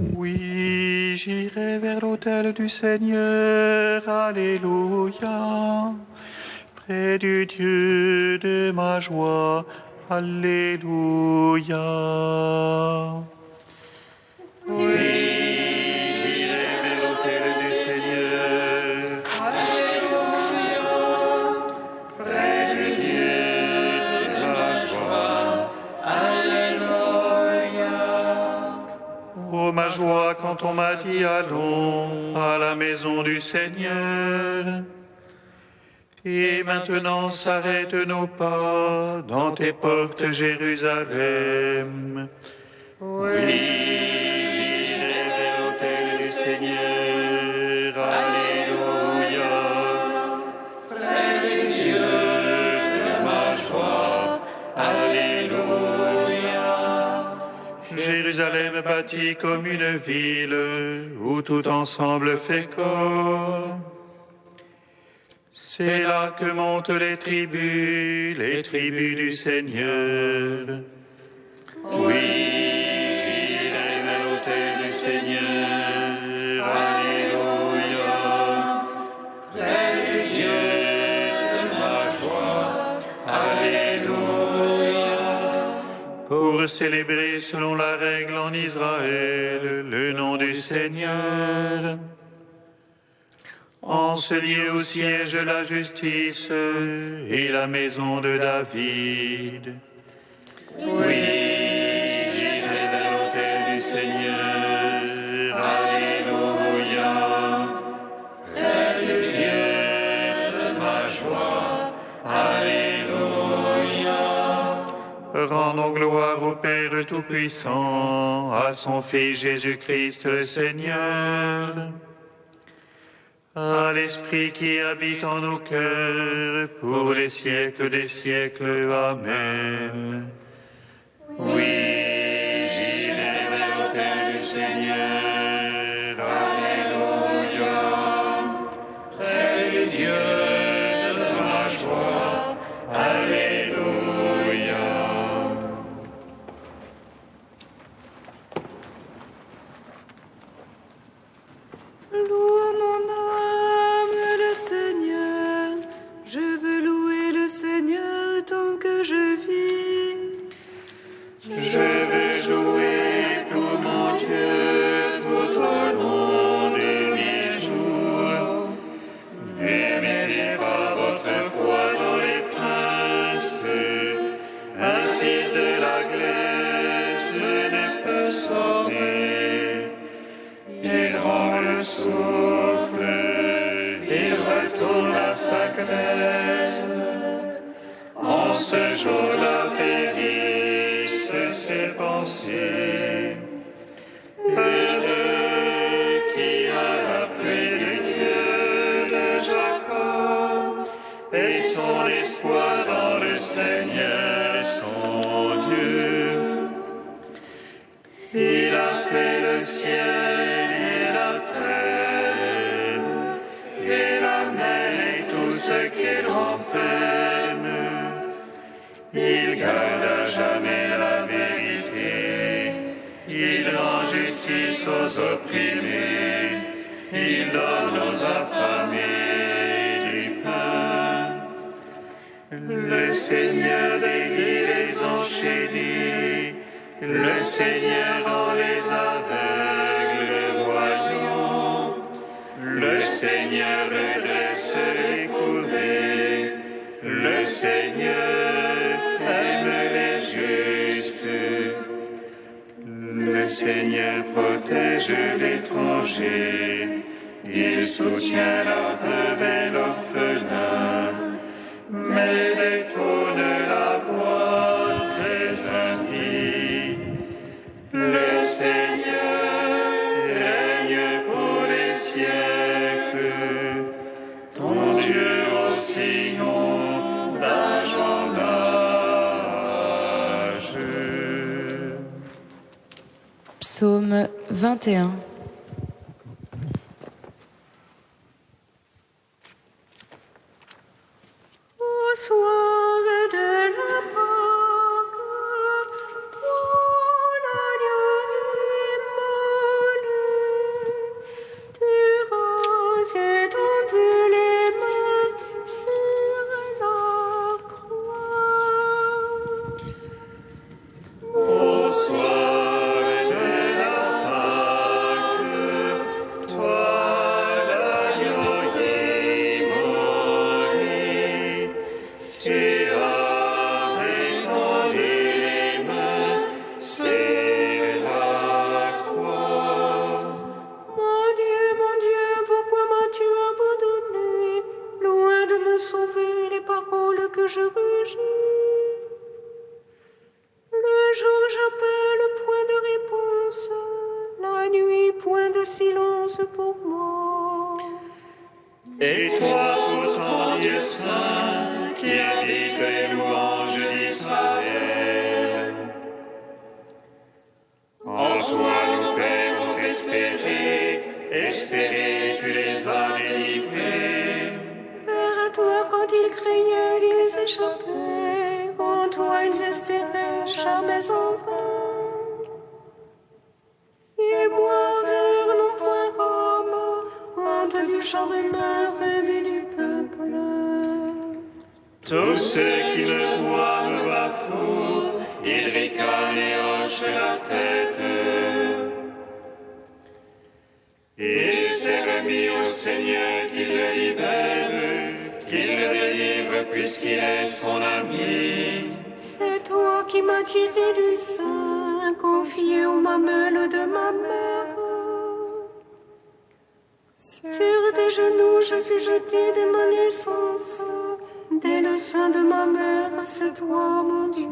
Oui, j'irai vers l'autel du Seigneur, alléluia, près du Dieu de ma joie, alléluia. Oui, j'irai vers l'autel du Seigneur, alléluia, près du Dieu de ma joie, alléluia. Oh, ma joie quand on m'a dit allons à la maison du Seigneur. Et maintenant s'arrêtent nos pas dans tes portes, Jérusalem. Oui, j'irai vers l'autel du Seigneur, alléluia, près du Dieu de ma joie, alléluia. Jérusalem bâtie comme une ville où tout ensemble fait corps. C'est là que montent les tribus du Seigneur. Oui, j'irai vers l'autel du Seigneur, alléluia, près du Dieu de ma joie, alléluia. Pour célébrer selon la règle en Israël le nom du Seigneur. En ce lieu où siège la justice et la maison de David. Oui, j'irai vers l'autel du Seigneur, alléluia, près du Dieu de ma joie, alléluia. Rendons gloire au Père Tout-Puissant, à son Fils Jésus-Christ le Seigneur, à l'Esprit qui habite en nos cœurs, pour les siècles des siècles. Amen. Oui, j'irai vers l'autel du Seigneur, alléluia, près du Dieu de ma joie, alléluia. Loue mon âme le Seigneur, je veux louer le Seigneur tant que je vis. Je veux jouer pour mon Dieu tout au long de mes jours. N'aimez pas votre foi dans les princes, un fils de la glace ne peut sauver. Il rend le souffle, il retourne à sa glace. En ce jour-là périssent ses pensées. Heureux qui a la pluie du Dieu de Jacob et son espoir dans le Seigneur son Dieu. Il a fait le ciel et la terre, et la mer et tout ce qu'il renferme. Il garde à jamais la vérité, il rend justice aux opprimés, il donne aux affamés du pain. Le Seigneur délie les enchaînés, le Seigneur rend les aveugles voyants, le Seigneur redresse les courbés, le Seigneur aime les justes, le Seigneur protège l'étranger, il soutient la veuve et l'orphelin, mais détourne la voix des impies. Le Seigneur règne pour les siècles, ton Dieu au sillon d'âge en âge. Psaume 21. Au soir de la Pâque, où l'agneau immolé Et toi, pourtant, Dieu saint, qui habites les louanges d'Israël, en toi nos pères ont espéré, espéré, tu les as délivrés. Vers toi, quand ils criaient, ils échappaient. En toi, ils espéraient jamais en vain. Et moi, vers non point Rome, honte du genre humain, rebut du peuple. Tous ceux qui me voient me bafouent, ils ricanent et hochent la tête. Il s'est remis au Seigneur qu'il le libère, qu'il le délivre puisqu'il est son ami. C'est toi qui m'as tiré du sein, confié aux mamelles de ma mère. Sur tes genoux, je fus jeté dès ma naissance. Dès le sein de ma mère, c'est toi, mon Dieu.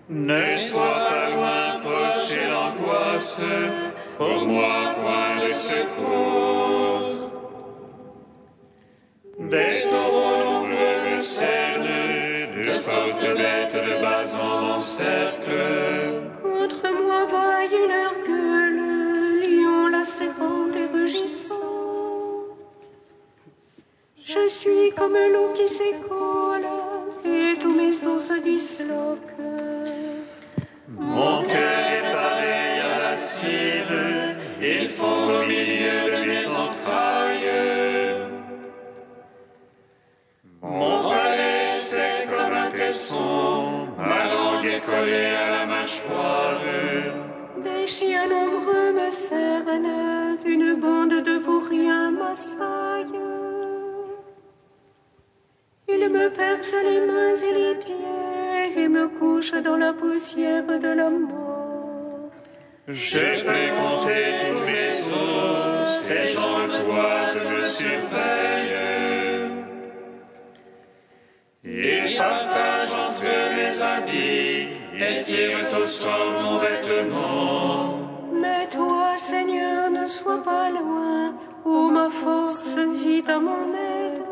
Ne sois pas loin, proche et l'angoisse, pour moi point de secours. Des taureaux nombreux me cernent, de fortes bêtes de bas en m'encerclent. Contre moi vaille leur gueule, lion lacérant et rugissant. Je suis comme l'eau qui s'écoule, et tous mes os disloquent. Mon cœur est pareil à la cire, ils font au milieu de mes entrailles. Mon palais sec comme un tesson, ma langue est collée à la mâchoire. Des chiens nombreux me cernent, une bande de vauriens m'assaille. Ils me percent les mains et les pieds et me couchent dans la poussière de la mort. Je peux compter tous mes os, ces gens de toise me surveillent. Ils partagent entre mes habits et tirent au sort mon vêtement. Mais toi, Seigneur, ne sois pas loin, ô ma force, vite à mon aide.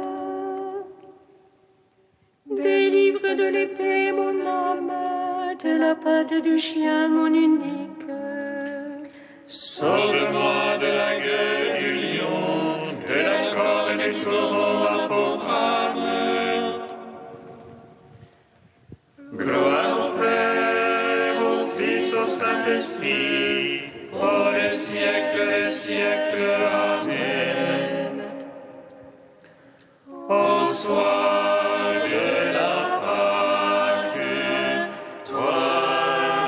Délivre de l'épée mon âme, de la patte du chien mon unique. Sauve-moi de la gueule du lion, de la corne du taureau, ma pauvre âme. Gloire au Père, au Fils, au Saint-Esprit, pour les siècles des siècles. Amen. Au soir de la Pâque, toi,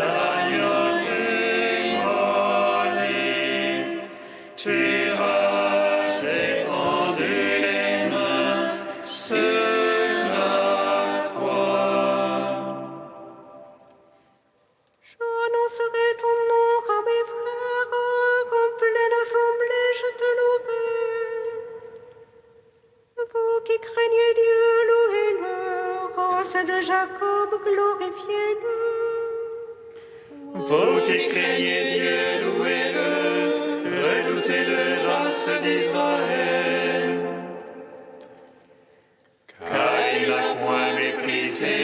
l'agneau immolé, tu as étendu les mains sur la croix. J'annoncerai ton nom à mes frères, en pleine assemblée je te louerai. Vous qui craignez Dieu, louez-le, race de Jacob, glorifiez-le. Vous qui craignez Dieu, louez-le, redoutez-le, race d'Israël. Car il n'a point méprisé,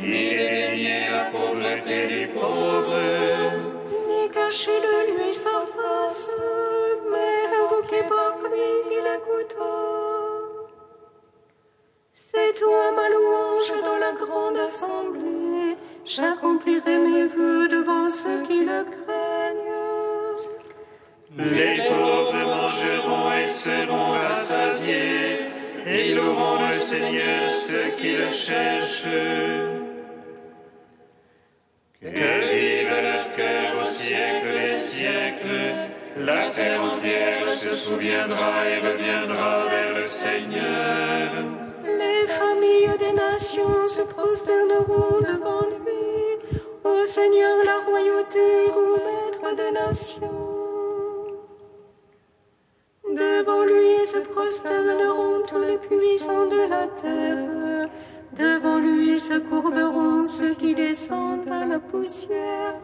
ni dédaigné la pauvreté du pauvre. Ni caché de lui sa face, mais invoqué par lui l'écouta. C'est toi ma louange dans la grande assemblée, j'accomplirai mes vœux devant ceux qui le craignent. Les pauvres mangeront et seront rassasiés, et loueront le Seigneur ceux qui le cherchent. Que vive leur cœur au siècle des siècles, la terre entière se souviendra et reviendra vers le Seigneur. Les familles des nations se prosterneront devant lui, ô Seigneur la royauté, ô maître des nations. Devant lui se prosterneront tous les puissants de la terre, devant lui se courberont ceux qui descendent à la poussière.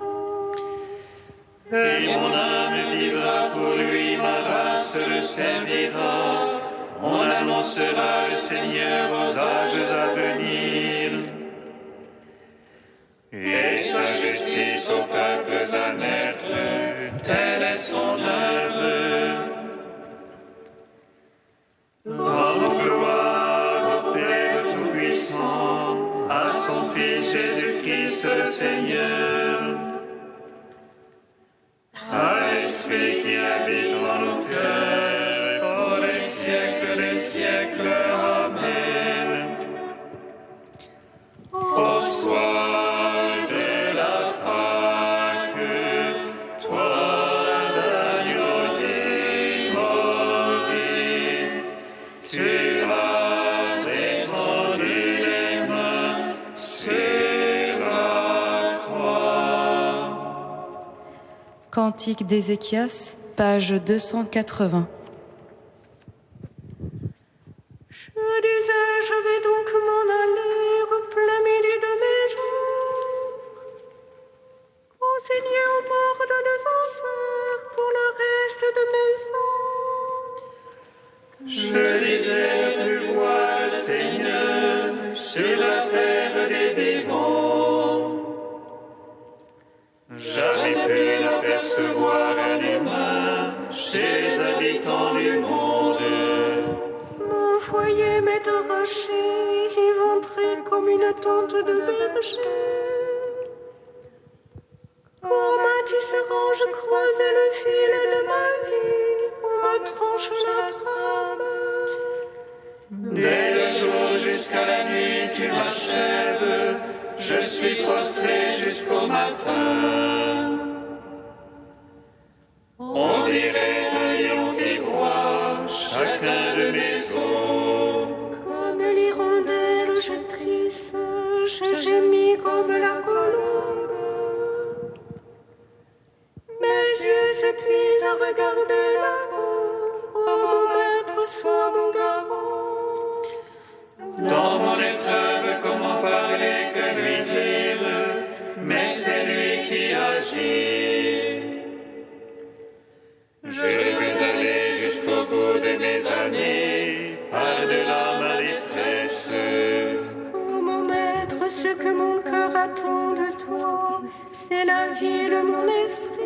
Et mon âme vivra pour lui, ma race le servira. On annoncera le Seigneur aux âges à venir et sa justice aux peuples à naître, telle est son œuvre. Rendons gloire au Père Tout-Puissant, à son Fils Jésus-Christ le Seigneur, à l'Esprit qui habite en nos cœurs, pour les siècles des siècles. Amen. Au soir de la Pâque, toi, l'agneau immolé, tu as étendu les mains sur la croix. Cantique d'Ézéchias, page 280. Je disais, je vais donc m'en aller au plein milieu de mes jours, consigné au bord de des enfers pour le reste de mes ans. Je disais de voir le Seigneur sur la terre des vivants. Jamais pu l'apercevoir un humain chez les habitants du monde. Mon foyer m'est arraché, éventré comme une tente de berger. Pour ma tisserand, je croisais le fil de ma vie, on me tranche la trame. Dès le jour jusqu'à la nuit, tu m'achèves. Je suis prostré jusqu'au matin. On dirait un lion qui boit chacun de mes os. Comme l'hirondelle, je trisse, je gémis comme la colombe. Mes yeux s'épuisent à regarder là-haut. Oh mon maître, sois mon garant. Dans mon épreuve, comment parler que lui dire, mais c'est lui qui agit. Je veux aller jusqu'au bout de mes années, par-delà ma détresse. Oh mon maître, ce que mon cœur attend de toi, c'est la vie de mon esprit.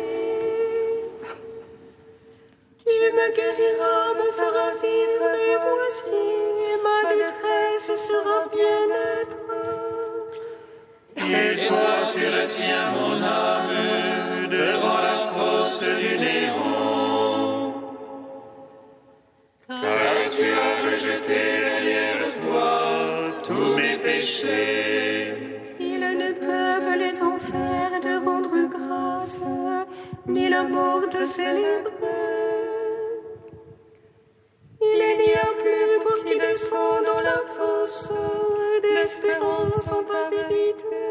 Tu me guériras, me feras vivre, et voici, ma détresse sera bien-être. Et toi, tu retiens mon âme devant la fosse du néant. Car tu as rejeté derrière toi tous mes péchés. Ils ne peuvent les enfers de rendre grâce, ni la mort de célébrer. Il n'y a plus pour qui descend dans la fosse d'espérance en ta vérité.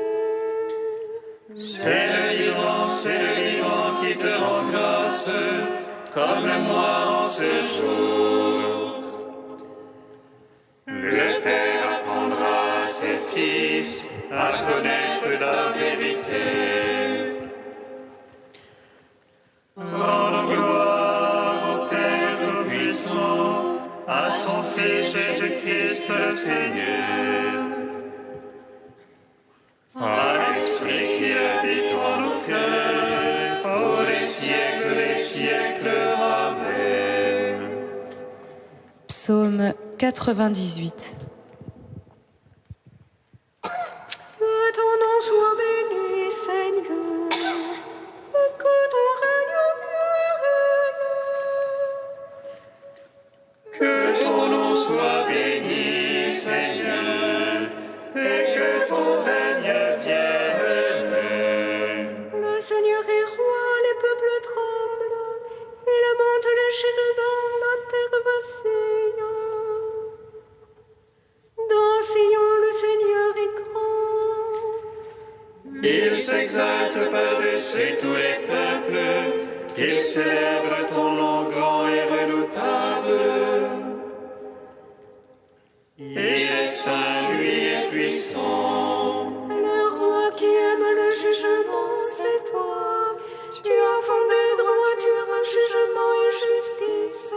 C'est le vivant qui te rend grâce, comme moi en ce jour. Le Père apprendra à ses fils à connaître la vérité. Rendons gloire au Père Tout-Puissant, à son Fils Jésus-Christ le Seigneur, à l'Esprit qui habite en nos cœurs, pour les siècles des siècles. Amen. Psaume 98. Que ton nom soit béni, Seigneur, et que ton règne vienne. Que ton nom soit béni, Seigneur, et que ton règne vienne. Le Seigneur est roi, les peuples tremblent, il monte les chérubins, la terre vacille. Dans Sion, le Seigneur est grand. Il s'exalte par-dessus tous les peuples, qu'il célèbre ton nom grand et redoutable. Il est saint, lui est puissant. Le roi qui aime le jugement, c'est toi. Tu as fondé droiture, jugement et justice.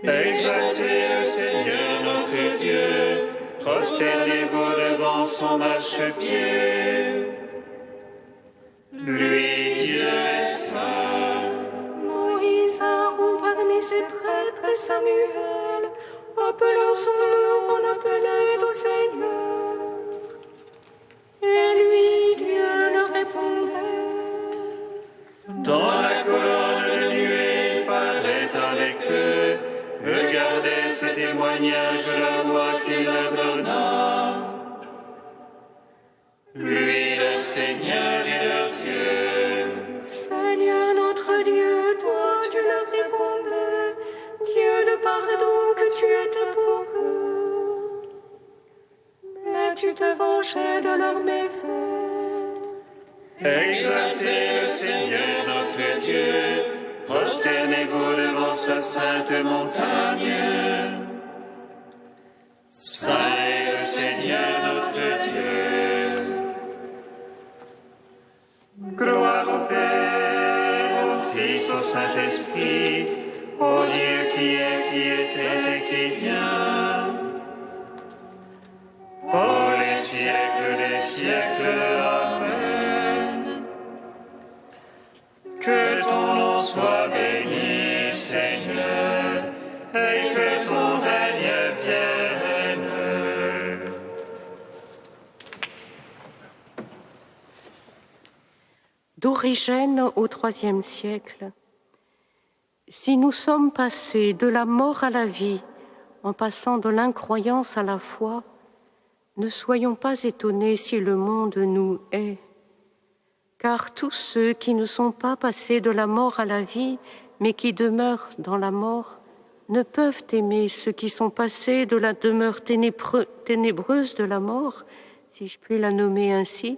Exaltez le Seigneur notre Dieu, prosternez-vous devant son marchepied. Lui, Dieu est saint. Moïse a rompu parmi ses prêtres Samuel, appelant son nom, on appelait au Seigneur. Et lui, Dieu leur répondait. Dans la colonne de nuée, il parlait avec eux, regardez ce témoignage de la loi qu'il leur donna. Lui, le Seigneur est leur Dieu. Seigneur notre Dieu, toi tu leur répondais, Dieu de pardon que tu étais pour eux. Mais tu te vengeais de leurs méfaits. Exaltez le Seigneur notre Dieu, prosternez-vous devant sa sainte montagne. Saint est le Seigneur notre Dieu. Gloire au Père, au Fils, au Saint-Esprit, au Dieu qui est, qui était et qui vient. Pour les siècles des siècles, Amen. Que ton nom soit béni, Seigneur, et que ton règne vienne. D'Origène au IIIe siècle. Si nous sommes passés de la mort à la vie, en passant de l'incroyance à la foi, ne soyons pas étonnés si le monde nous hait. Car tous ceux qui ne sont pas passés de la mort à la vie, mais qui demeurent dans la mort, ne peuvent aimer ceux qui sont passés de la demeure ténébreuse de la mort, si je puis la nommer ainsi,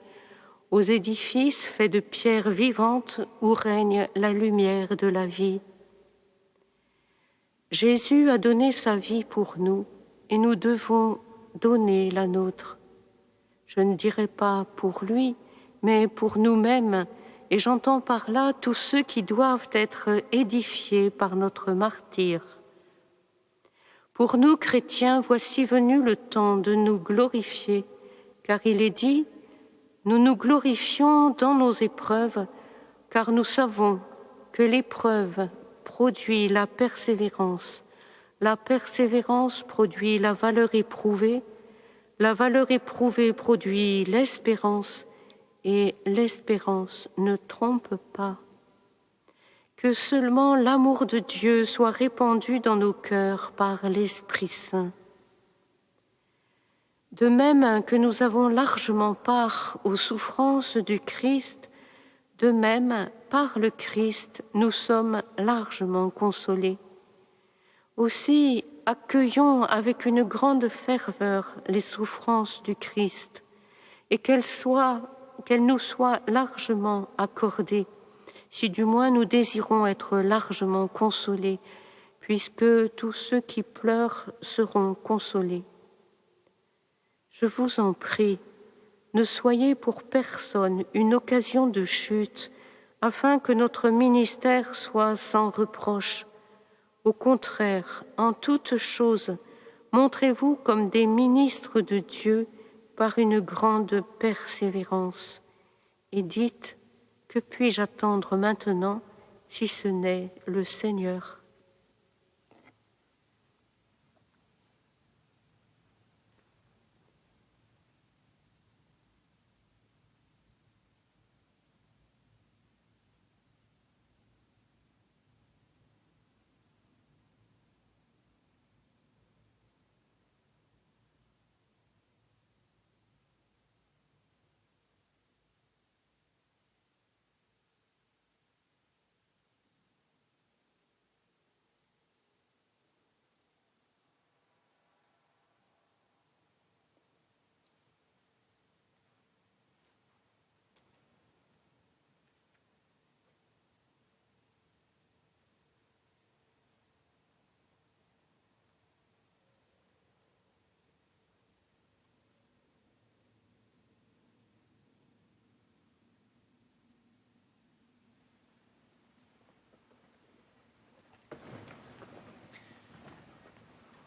aux édifices faits de pierres vivantes où règne la lumière de la vie. Jésus a donné sa vie pour nous et nous devons donner la nôtre. Je ne dirai pas pour lui, mais pour nous-mêmes, et j'entends par là tous ceux qui doivent être édifiés par notre martyre. Pour nous, chrétiens, voici venu le temps de nous glorifier, car il est dit « Nous nous glorifions dans nos épreuves, car nous savons que l'épreuve produit la persévérance produit la valeur éprouvée produit l'espérance, et l'espérance ne trompe pas. Que seulement l'amour de Dieu soit répandu dans nos cœurs par l'Esprit Saint. De même que nous avons largement part aux souffrances du Christ, de même, par le Christ, nous sommes largement consolés. Aussi, accueillons avec une grande ferveur les souffrances du Christ et qu'elles nous soient largement accordées, si du moins nous désirons être largement consolés, puisque tous ceux qui pleurent seront consolés. Je vous en prie, ne soyez pour personne une occasion de chute, afin que notre ministère soit sans reproche. Au contraire, en toutes choses, montrez-vous comme des ministres de Dieu par une grande persévérance. Et dites, que puis-je attendre maintenant, si ce n'est le Seigneur ?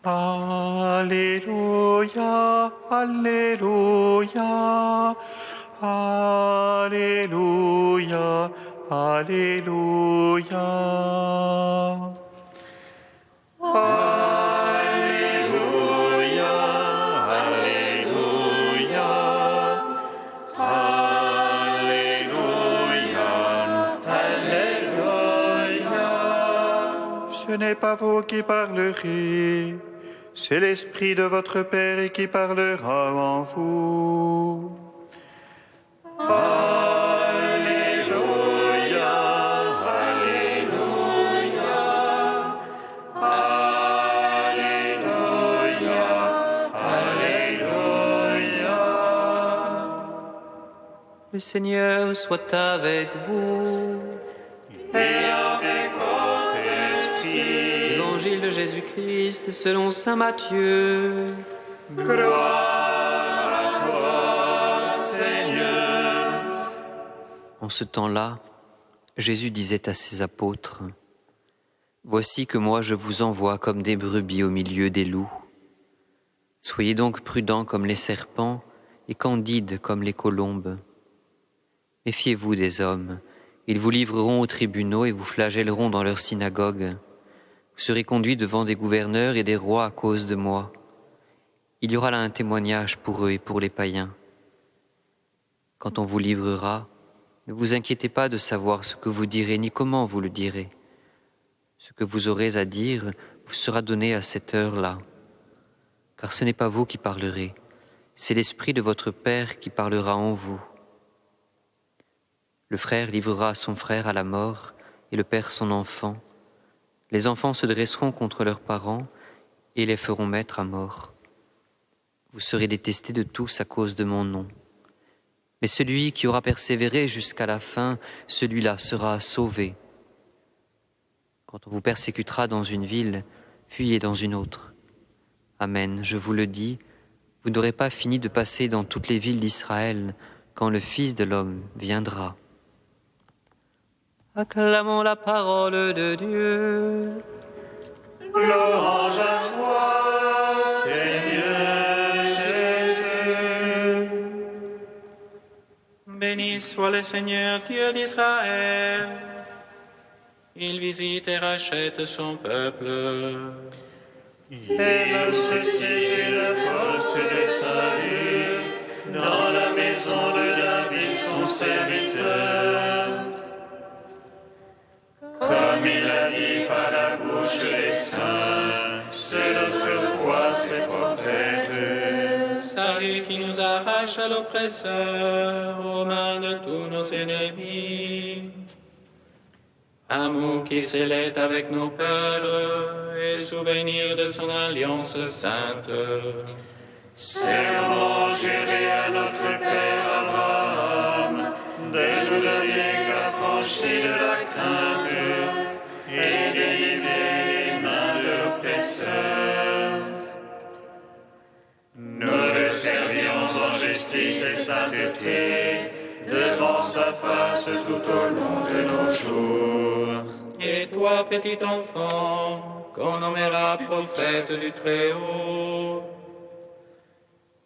Alléluia, Alléluia, Alléluia, Alléluia. Alléluia, Alléluia, Alléluia, Alléluia. Ce n'est pas vous qui parlerez, c'est l'Esprit de votre Père qui parlera en vous. Alléluia, Alléluia, Alléluia, Alléluia. Le Seigneur soit avec vous. Et avec votre esprit, Évangile de Jésus-Christ selon saint Matthieu. gloire à toi, Seigneur. En ce temps-là, Jésus disait à ses apôtres, « Voici que moi je vous envoie comme des brebis au milieu des loups. Soyez donc prudents comme les serpents et candides comme les colombes. Méfiez-vous des hommes, ils vous livreront aux tribunaux et vous flagelleront dans leurs synagogues. Vous serez conduits devant des gouverneurs et des rois à cause de moi. Il y aura là un témoignage pour eux et pour les païens. Quand on vous livrera, ne vous inquiétez pas de savoir ce que vous direz ni comment vous le direz. Ce que vous aurez à dire vous sera donné à cette heure-là. Car ce n'est pas vous qui parlerez, c'est l'Esprit de votre Père qui parlera en vous. Le frère livrera son frère à la mort et le père son enfant. Les enfants se dresseront contre leurs parents et les feront mettre à mort. Vous serez détestés de tous à cause de mon nom. Mais celui qui aura persévéré jusqu'à la fin, celui-là sera sauvé. Quand on vous persécutera dans une ville, fuyez dans une autre. Amen, je vous le dis, vous n'aurez pas fini de passer dans toutes les villes d'Israël quand le Fils de l'homme viendra. Acclamons la parole de Dieu. Louange à toi, Seigneur Jésus. Béni soit le Seigneur Dieu d'Israël. Il visite et rachète son peuple. Elle suscite la force de salut dans la maison de David, son serviteur. Comme il l'a dit par la bouche des saints, c'est autrefois ses prophètes. Salut qui nous arrache à l'oppresseur, aux mains de tous nos ennemis. Amour qui s'élève avec nos pères et souvenir de son alliance sainte. Serment juré à notre Père Abraham de nous donner qu'affranchis de la crainte et délivrer les mains de l'oppresseur. Nous le servions en justice et sainteté devant sa face tout au long de nos jours. Et toi, petit enfant, qu'on nommera prophète du Très-Haut,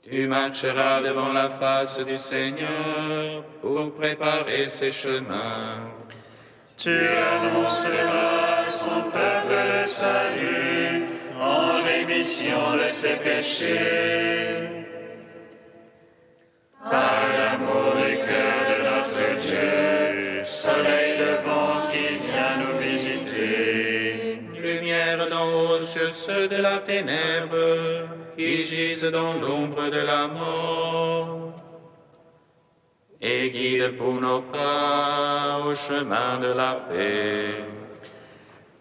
tu marcheras devant la face du Seigneur pour préparer ses chemins. Tu annonceras à son peuple le salut en rémission de ses péchés. Par l'amour du cœur de notre Dieu, soleil levant qui vient nous visiter. Lumière d'en haut sur ceux de la ténèbre qui gisent dans l'ombre de la mort. Et guide pour nos pas au chemin de la paix.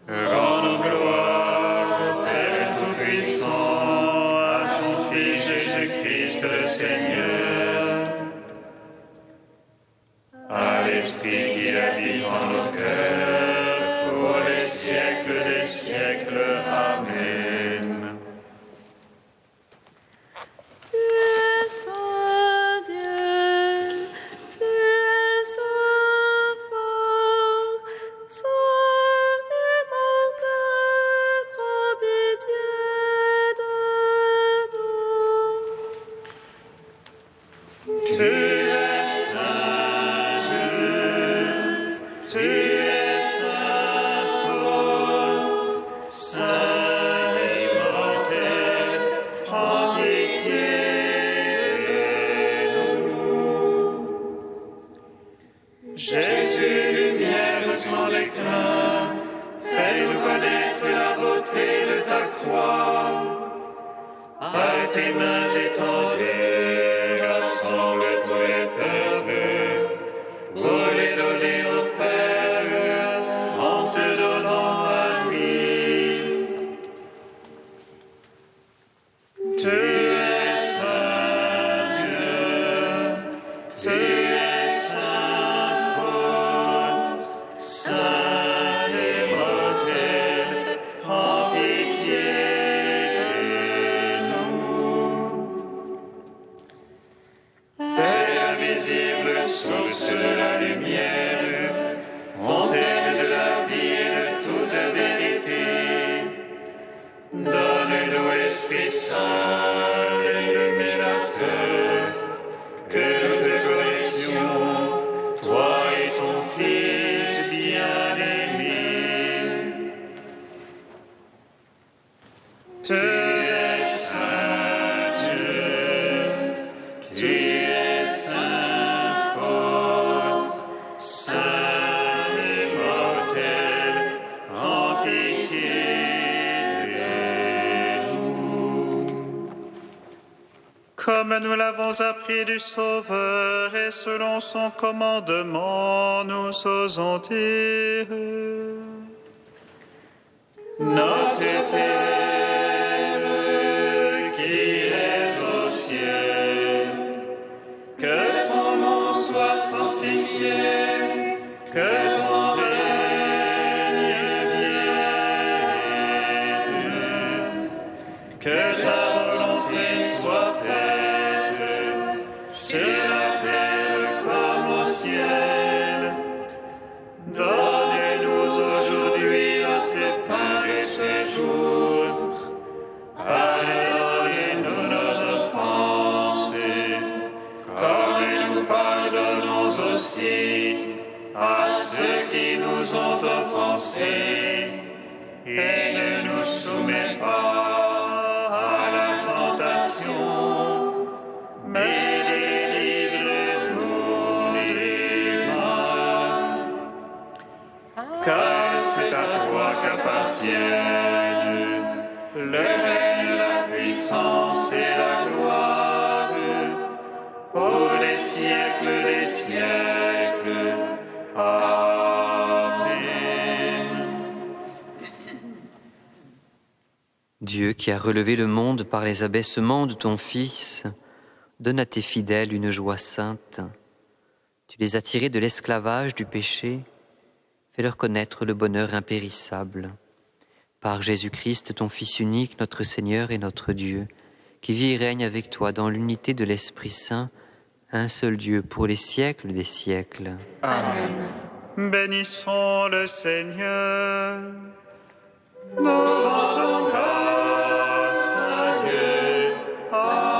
Rendons gloire au Père Tout-Puissant, à son Fils Jésus-Christ le Seigneur, à l'Esprit qui habite en nos cœurs, pour les siècles des siècles. Amen. Tu es saint Dieu, tu es saint fort, saint immortel, propitié Donne-nous l'Esprit Saint, l'illuminateur, que nous te connaissions, toi et ton Fils bien-aimé. Tu es saint Dieu, tu es saint fort, saint immortel, en pitié de nous. Comme nous l'avons appris du Sauveur et selon son commandement, nous osons dire: Notre Père, qui es aux cieux, que ton nom soit sanctifié, que ton règne vienne, que ta volonté soit faite sur la terre comme au ciel. Donne-nous aujourd'hui notre pain de ce jour. Pardonne-nous nos offenses, comme nous pardonnons aussi à ceux qui nous ont offensés. Et ne nous soumets pas à la tentation, mais délivre-nous du mal. Car c'est à toi qu'appartiennent le règne, la puissance et la gloire pour les siècles des siècles. Amen. Dieu qui a relevé le monde par les abaissements de ton Fils, donne à tes fidèles une joie sainte. Tu les as tirés de l'esclavage du péché, fais-leur connaître le bonheur impérissable. Par Jésus-Christ, ton Fils unique, notre Seigneur et notre Dieu, qui vit et règne avec toi dans l'unité de l'Esprit Saint, un seul Dieu pour les siècles des siècles. Amen. Bénissons le Seigneur. Nous rendons grâce à Dieu. Amen.